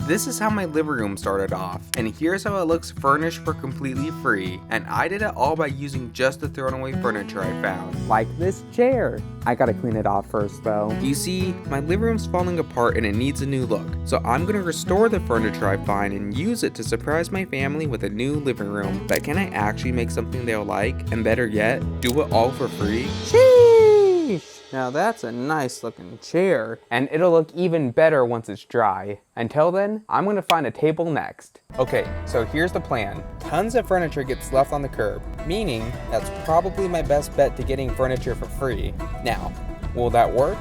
This is how my living room started off, and here's how it looks furnished for completely free, and I did it all by using just the thrown away furniture I found. Like this chair. I gotta clean it off first though. You see, my living room's falling apart and it needs a new look, so I'm gonna restore the furniture I find and use it to surprise my family with a new living room. But can I actually make something they'll like, and better yet, do it all for free? Sheesh! Now that's a nice looking chair, and it'll look even better once it's dry. Until then, I'm gonna find a table next. Okay, so here's the plan. Tons of furniture gets left on the curb, meaning that's probably my best bet to getting furniture for free. Now, will that work?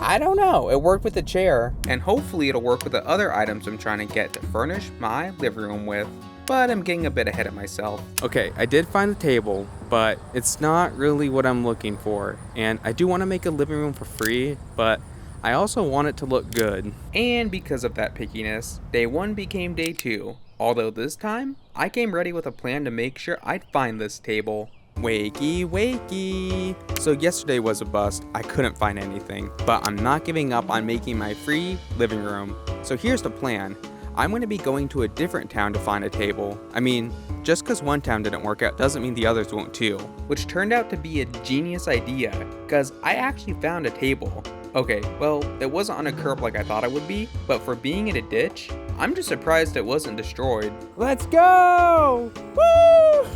I don't know. It worked with the chair, and hopefully it'll work with the other items I'm trying to get to furnish my living room with. But I'm getting a bit ahead of myself. Okay, I did find the table, but it's not really what I'm looking for. And I do want to make a living room for free, but I also want it to look good. And because of that pickiness, day 1 became day 2. Although this time, I came ready with a plan to make sure I'd find this table. Wakey, wakey. So yesterday was a bust. I couldn't find anything, but I'm not giving up on making my free living room. So here's the plan. I'm going to be going to a different town to find a table. I mean, just because one town didn't work out doesn't mean the others won't too. Which turned out to be a genius idea, because I actually found a table. Okay, well, it wasn't on a curb like I thought it would be, but for being in a ditch, I'm just surprised it wasn't destroyed. Let's go! Woo!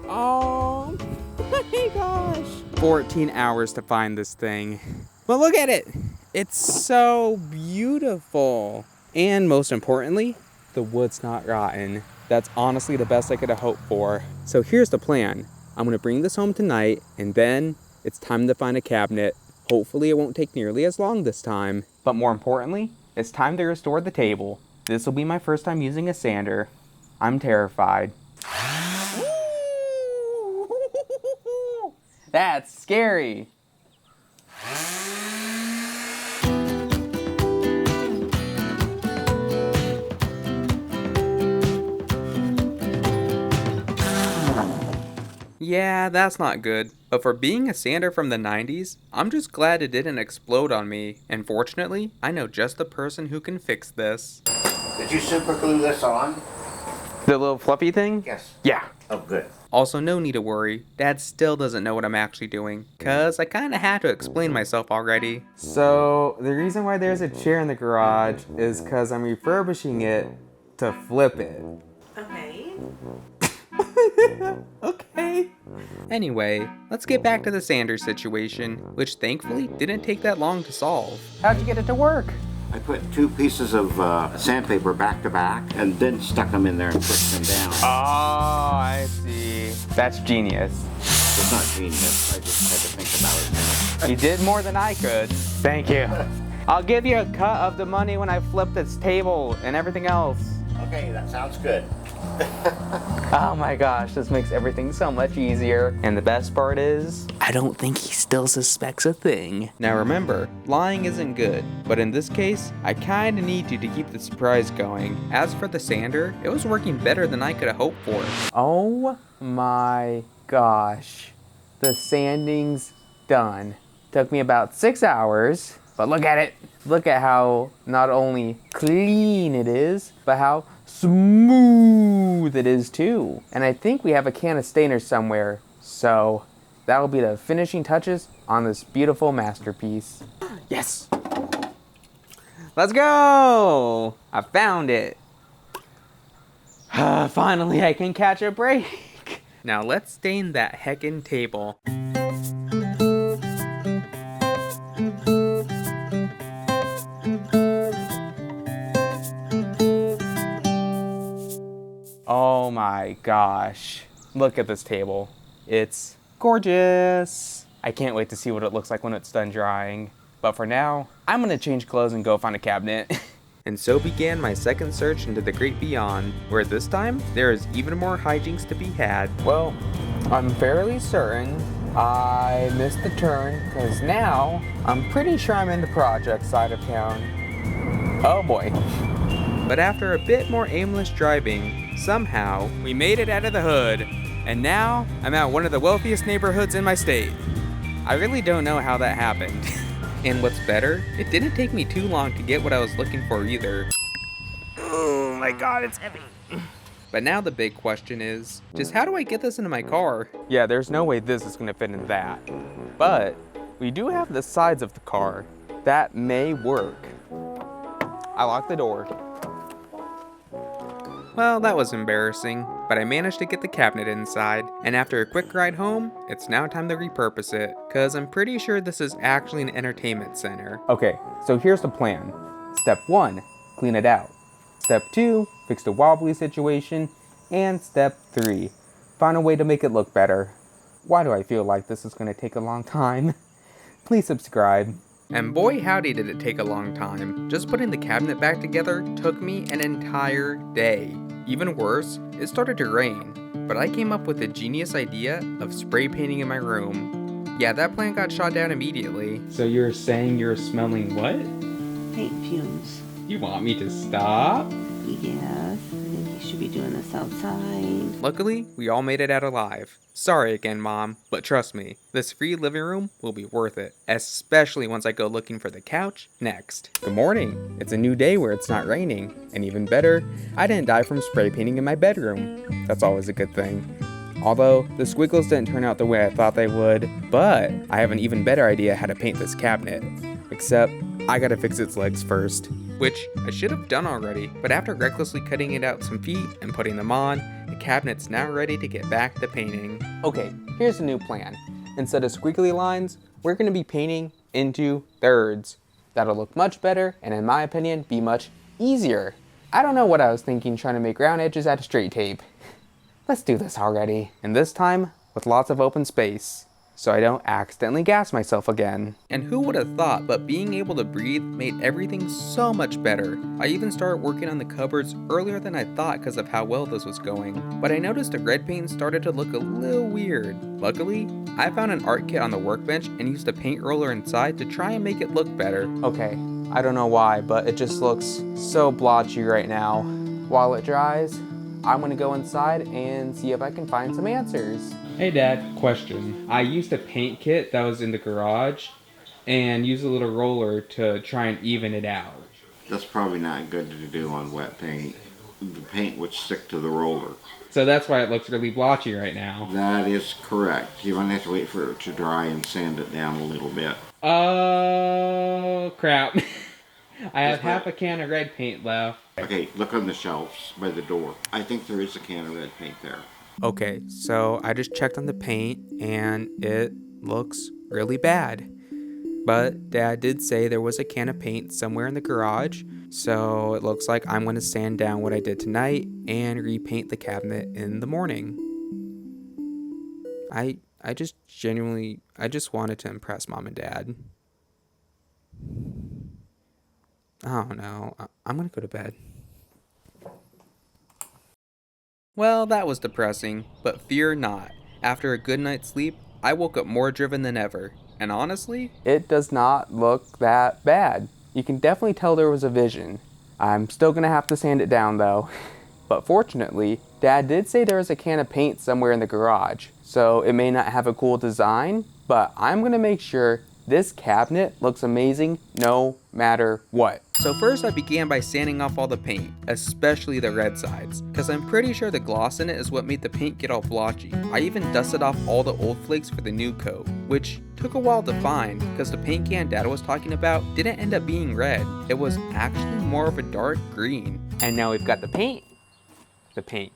Oh my gosh. 14 hours to find this thing. But look at it! It's so beautiful. And most importantly, the wood's not rotten. That's honestly the best I could have hoped for. So here's the plan. I'm gonna bring this home tonight, and then it's time to find a cabinet. Hopefully it won't take nearly as long this time. But more importantly, it's time to restore the table. This will be my first time using a sander. I'm terrified. That's scary. Yeah, that's not good. But for being a sander from the 90s, I'm just glad it didn't explode on me. And fortunately, I know just the person who can fix this. Did you super glue this on? The little fluffy thing? Yes. Yeah. Oh, good. Also, no need to worry. Dad still doesn't know what I'm actually doing, cause I kinda had to explain myself already. So, the reason why there's a chair in the garage is because I'm refurbishing it to flip it. Okay. Okay. Anyway, let's get back to the sander situation, which thankfully didn't take that long to solve. How'd you get it to work? I put 2 pieces of sandpaper back to back and then stuck them in there and pushed them down. Oh, I see. That's genius. It's not genius. I just had to think about it. You did more than I could. Thank you. I'll give you a cut of the money when I flip this table and everything else. Okay, that sounds good. Oh my gosh, this makes everything so much easier. And the best part is, I don't think he still suspects a thing. Now remember, lying isn't good, but in this case, I kinda need you to keep the surprise going. As for the sander, it was working better than I could have hoped for. oh my gosh, the sanding's done. Took me about 6 hours, but look at it. Look at how not only clean it is, but how smooth it is too. And I think we have a can of stainer somewhere, so that'll be the finishing touches on this beautiful masterpiece. Yes! Let's go! I found it. Finally, I can catch a break. Now let's stain that heckin' table. Oh my gosh. Look at this table. It's gorgeous. I can't wait to see what it looks like when it's done drying. But for now, I'm gonna change clothes and go find a cabinet. And so began my second search into the great beyond, where this time, there is even more hijinks to be had. Well, I'm fairly certain I missed the turn, because now, I'm pretty sure I'm in the project side of town. Oh boy. But after a bit more aimless driving, somehow, we made it out of the hood, and now, I'm at one of the wealthiest neighborhoods in my state. I really don't know how that happened. And what's better, it didn't take me too long to get what I was looking for either. Oh my god, it's heavy. But now the big question is, just how do I get this into my car? Yeah, there's no way this is gonna fit in that. But we do have the sides of the car. That may work. I locked the door. Well, that was embarrassing, but I managed to get the cabinet inside, and after a quick ride home, it's now time to repurpose it, cause I'm pretty sure this is actually an entertainment center. Okay, so here's the plan. Step 1, clean it out. Step 2, fix the wobbly situation. And step 3, find a way to make it look better. Why do I feel like this is gonna take a long time? Please subscribe. And boy howdy did it take a long time. Just putting the cabinet back together took me an entire day. Even worse, it started to rain, but I came up with a genius idea of spray painting in my room. Yeah, that plan got shot down immediately. So you're saying you're smelling what? Paint fumes. You want me to stop? Yes, I think you should be doing this outside. Luckily, we all made it out alive. Sorry again, Mom, but trust me, this free living room will be worth it, especially once I go looking for the couch next. Good morning. It's a new day where it's not raining, and even better, I didn't die from spray painting in my bedroom. That's always a good thing. Although, the squiggles didn't turn out the way I thought they would, but I have an even better idea how to paint this cabinet. Except, I gotta fix its legs first. Which I should have done already, but after recklessly cutting it out some feet and putting them on, the cabinet's now ready to get back to painting. Okay, here's a new plan. Instead of squiggly lines, we're gonna be painting into thirds. That'll look much better, and in my opinion, be much easier. I don't know what I was thinking trying to make round edges out of straight tape. Let's do this already. And this time, with lots of open space, so I don't accidentally gas myself again. And who would have thought, but being able to breathe made everything so much better. I even started working on the cupboards earlier than I thought because of how well this was going. But I noticed the red paint started to look a little weird. Luckily, I found an art kit on the workbench and used a paint roller inside to try and make it look better. Okay, I don't know why, but it just looks so blotchy right now. While it dries, I'm gonna go inside and see if I can find some answers. Hey Dad, question. I used a paint kit that was in the garage and used a little roller to try and even it out. That's probably not good to do on wet paint. The paint would stick to the roller. So that's why it looks really blotchy right now. That is correct. You're gonna have to wait for it to dry and sand it down a little bit. Oh, crap. I have half a can of red paint left. Okay, look on the shelves by the door. I think there is a can of red paint there. Okay, so I just checked on the paint and it looks really bad. But Dad did say there was a can of paint somewhere in the garage, so it looks like I'm going to sand down what I did tonight and repaint the cabinet in the morning. I just genuinely wanted to impress Mom and Dad. Oh no, I'm going to go to bed. Well, that was depressing, but fear not. After a good night's sleep, I woke up more driven than ever. And honestly, it does not look that bad. You can definitely tell there was a vision. I'm still gonna have to sand it down though. But fortunately, Dad did say there was a can of paint somewhere in the garage. So it may not have a cool design, but I'm gonna make sure this cabinet looks amazing no matter what. So first I began by sanding off all the paint, especially the red sides, because I'm pretty sure the gloss in it is what made the paint get all blotchy. I even dusted off all the old flakes for the new coat, which took a while to find because the paint can Dad was talking about didn't end up being red. It was actually more of a dark green. And now we've got the paint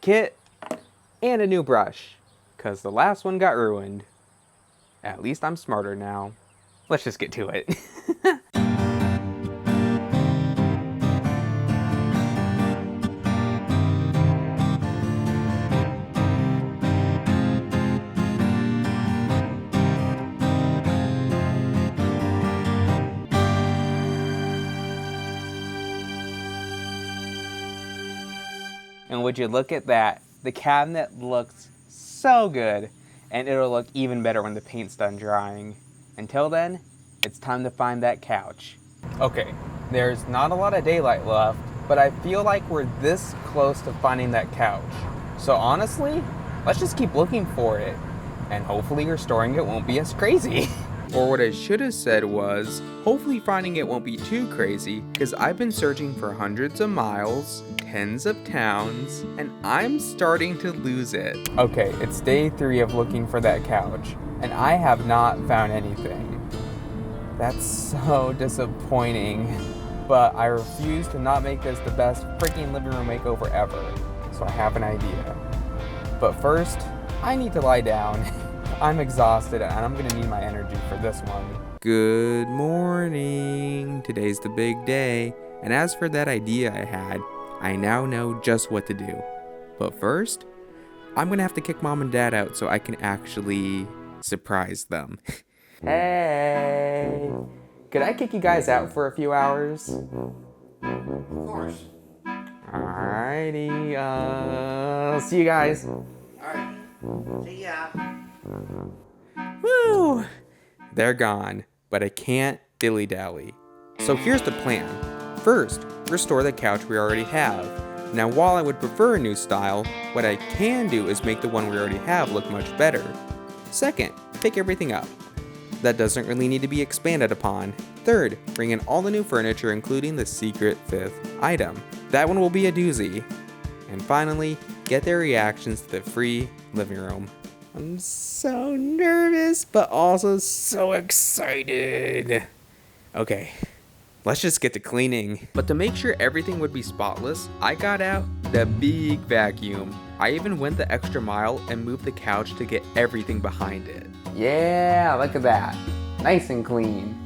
kit, and a new brush, because the last one got ruined. At least I'm smarter now. Let's just get to it. And would you look at that? The cabinet looks so good, and it'll look even better when the paint's done drying. Until then, it's time to find that couch. Okay, there's not a lot of daylight left, but I feel like we're this close to finding that couch. So honestly, let's just keep looking for it, and hopefully restoring it won't be as crazy. Or what I should have said was, hopefully finding it won't be too crazy, because I've been searching for hundreds of miles, tens of towns, and I'm starting to lose it. Okay, it's day 3 of looking for that couch, and I have not found anything. That's so disappointing, but I refuse to not make this the best freaking living room makeover ever, so I have an idea. But first, I need to lie down. I'm exhausted and I'm gonna need my energy for this one. Good morning. Today's the big day. And as for that idea I had, I now know just what to do. But first, I'm gonna have to kick mom and dad out so I can actually surprise them. Hey, could I kick you guys out for a few hours? Of course. Alrighty, see you guys. Alright. See ya. Woo! They're gone, but I can't dilly-dally. So here's the plan. First, restore the couch we already have. Now while I would prefer a new style, what I can do is make the one we already have look much better. Second, pick everything up. That doesn't really need to be expanded upon. Third, bring in all the new furniture including the secret 5th item. That one will be a doozy. And finally, get their reactions to the free living room. I'm so nervous, but also so excited. Okay, let's just get to cleaning. But to make sure everything would be spotless, I got out the big vacuum. I even went the extra mile and moved the couch to get everything behind it. Yeah, look at that. Nice and clean.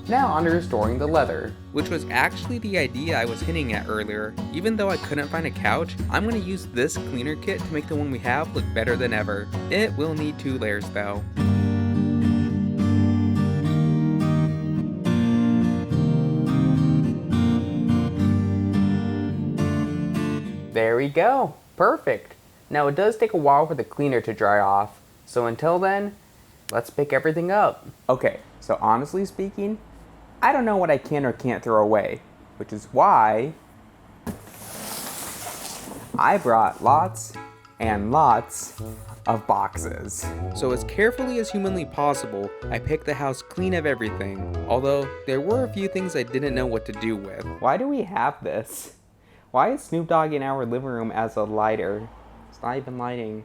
Now on to restoring the leather. Which was actually the idea I was hinting at earlier. Even though I couldn't find a couch, I'm going to use this cleaner kit to make the one we have look better than ever. It will need 2 layers though. There we go. Perfect. Now it does take a while for the cleaner to dry off. So until then, let's pick everything up. Okay, so honestly speaking, I don't know what I can or can't throw away, which is why I brought lots and lots of boxes. So as carefully as humanly possible, I picked the house clean of everything, although there were a few things I didn't know what to do with. Why do we have this? Why is Snoop Dogg in our living room as a lighter? It's not even lighting.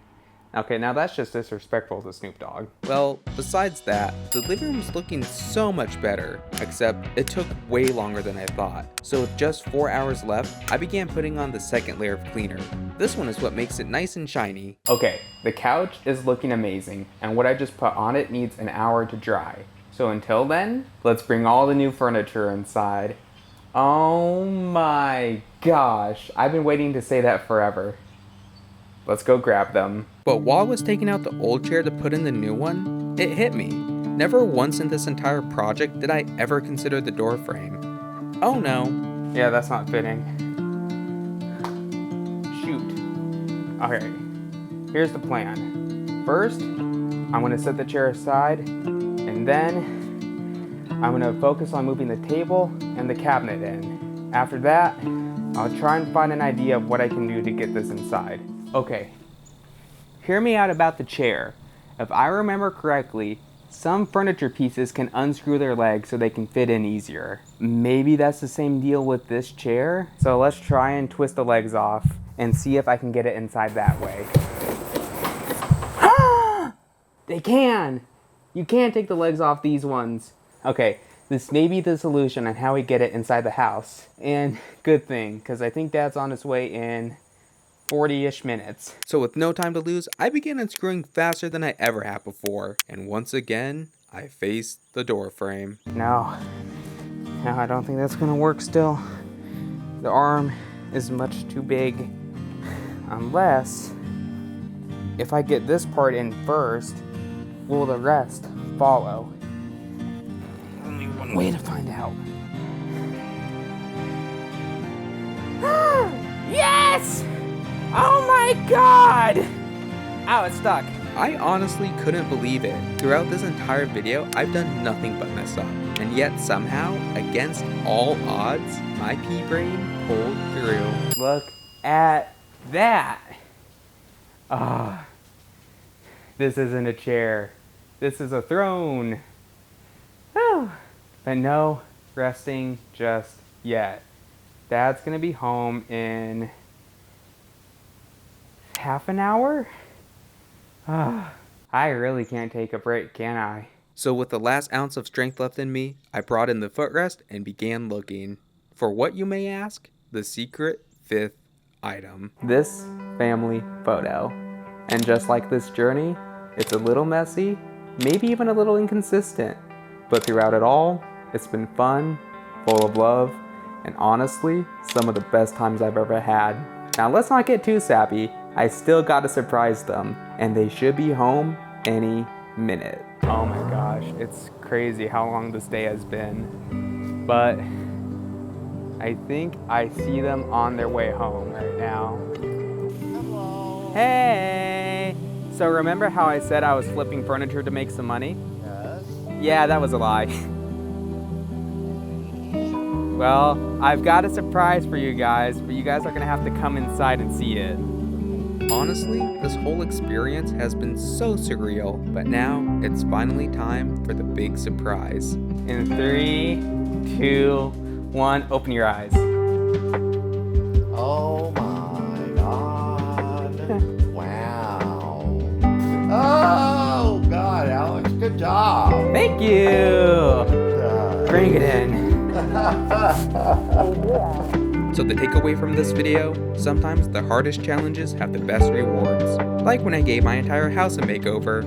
Okay, now that's just disrespectful to Snoop Dogg. Well, besides that, the living room's looking so much better, except it took way longer than I thought. So with just 4 hours left, I began putting on the second layer of cleaner. This one is what makes it nice and shiny. Okay, the couch is looking amazing, and what I just put on it needs an hour to dry. So until then, let's bring all the new furniture inside. Oh my gosh, I've been waiting to say that forever. Let's go grab them. But while I was taking out the old chair to put in the new one, it hit me. Never once in this entire project did I ever consider the door frame. Oh no. Yeah, that's not fitting. Shoot. Okay, here's the plan. First, I'm gonna set the chair aside, and then I'm gonna focus on moving the table and the cabinet in. After that, I'll try and find an idea of what I can do to get this inside. Okay, hear me out about the chair. If I remember correctly, some furniture pieces can unscrew their legs so they can fit in easier. Maybe that's the same deal with this chair? So let's try and twist the legs off and see if I can get it inside that way. They can! You can't take the legs off these ones. Okay, this may be the solution on how we get it inside the house. And good thing, because I think Dad's on his way in 40-ish minutes. So with no time to lose, I began unscrewing faster than I ever have before. And once again, I faced the door frame. No, I don't think that's gonna work still. The arm is much too big. Unless, if I get this part in first, will the rest follow? Only one way to find out. Yes! Oh my god! Ow, it's stuck. I honestly couldn't believe it. Throughout this entire video, I've done nothing but mess up. And yet somehow, against all odds, my pea brain pulled through. Look at that! Ah, this isn't a chair. This is a throne. But no resting just yet. Dad's gonna be home in half an hour? I really can't take a break, can I? So with the last ounce of strength left in me, I brought in the footrest and began looking for what you may ask, the secret fifth item. This family photo. And just like this journey, it's a little messy, maybe even a little inconsistent, but throughout it all, it's been fun, full of love, and honestly, some of the best times I've ever had. Now let's not get too sappy, I still gotta surprise them, and they should be home any minute. Oh my gosh, it's crazy how long this day has been, but I think I see them on their way home right now. Hello. Hey! So remember how I said I was flipping furniture to make some money? Yes. Yeah, that was a lie. Well, I've got a surprise for you guys, but you guys are gonna have to come inside and see it. Honestly, this whole experience has been so surreal, but now it's finally time for the big surprise. In 3, 2, 1, open your eyes. Oh my God. Wow. Oh God, Alex, good job. Thank you! Bring it in. So the takeaway from this video, sometimes the hardest challenges have the best rewards. Like when I gave my entire house a makeover,